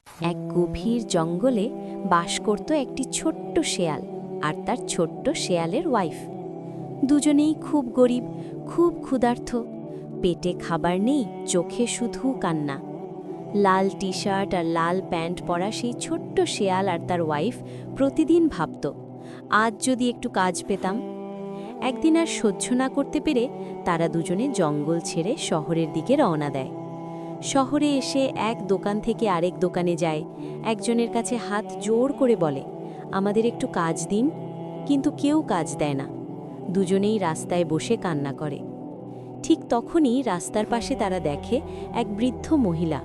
এক গভীর জঙ্গলে বাস করত একটি ছোট্ট শেয়াল আর তার ছোট্ট শেয়ালের ওয়াইফ। দুজনেই খুব গরিব, খুব ক্ষুধার্ত। পেটে খাবার নেই, চোখে শুধু কান্না। লাল টি শার্ট আর লাল প্যান্ট পরা সেই ছোট্ট শেয়াল আর তার ওয়াইফ প্রতিদিন ভাবত, আজ যদি একটু কাজ পেতাম। একদিন আর সহ্য না করতে পেরে তারা দুজনে জঙ্গল ছেড়ে শহরের দিকে রওনা দেয়। শহরে এসে এক দোকান থেকে আরেক দোকানে যায়, একজনের কাছে হাত জোর করে বলে, আমাদের একটু কাজ দিন। কিন্তু কেউ কাজ দেয় না। দুজনেই রাস্তায় বসে কান্না করে। ঠিক তখনই রাস্তার পাশে তারা দেখে এক বৃদ্ধ মহিলা,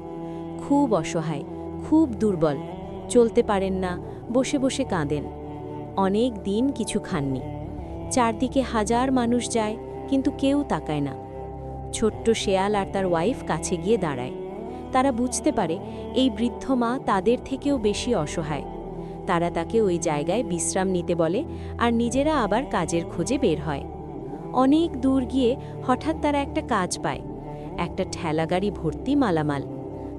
খুব অসহায়, খুব দুর্বল, চলতে পারেন না, বসে বসে কাঁদেন। অনেক দিন কিছু খাননি। চারদিকে হাজার মানুষ যায়, কিন্তু কেউ তাকায় না। ছোট্ট শেয়াল আর তার ওয়াইফ কাছে গিয়ে দাঁড়ায়। তারা বুঝতে পারে এই বৃদ্ধ মা তাদের থেকেও বেশি অসহায়। তারা তাকে ওই জায়গায় বিশ্রাম নিতে বলে আর নিজেরা আবার কাজের খোঁজে বের হয়। অনেক দূর গিয়ে হঠাৎ তারা একটা কাজ পায়, একটা ঠেলাগাড়ি ভর্তি মালামাল।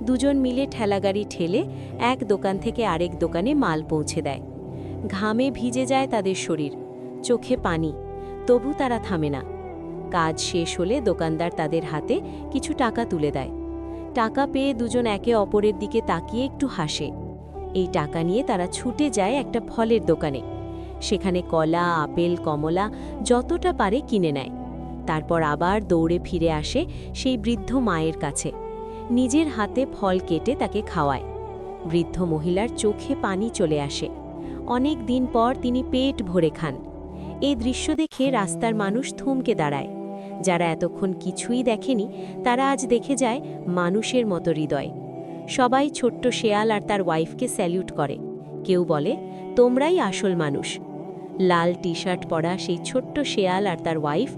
দুজন মিলে ঠেলাগাড়ি ঠেলে এক দোকান থেকে আরেক দোকানে মাল পৌঁছে দেয়। ঘামে ভিজে যায় তাদের শরীর, চোখে পানি, তবু তারা থামে না। কাজ শেষ হলে দোকানদার তাদের হাতে কিছু টাকা তুলে দেয়। টাকা পেয়ে দুজন একে অপরের দিকে তাকিয়ে একটু হাসে। এই টাকা নিয়ে তারা ছুটে যায় একটা ফলের দোকানে। সেখানে কলা, আপেল, কমলা যতটা পারে কিনে নেয়। তারপর আবার দৌড়ে ফিরে আসে সেই বৃদ্ধ মায়ের কাছে। নিজের হাতে ফল কেটে তাকে খাওয়ায়। বৃদ্ধ মহিলার চোখে পানি চলে আসে। অনেক দিন পর তিনি পেট ভরে খান। এই দৃশ্য দেখে রাস্তার মানুষ থমকে দাঁড়ায়। যারা এতক্ষণ কিছুই দেখেনি, তারা আজ দেখে যায় মানুষের মতো হৃদয়। সবাই ছোট্ট শেয়াল আর তার ওয়াইফকে স্যালিউট করে। কেউ বলে, তোমরাই আসল মানুষ। লাল টি শার্ট পরা সেই ছোট্ট শেয়াল আর তার ওয়াইফ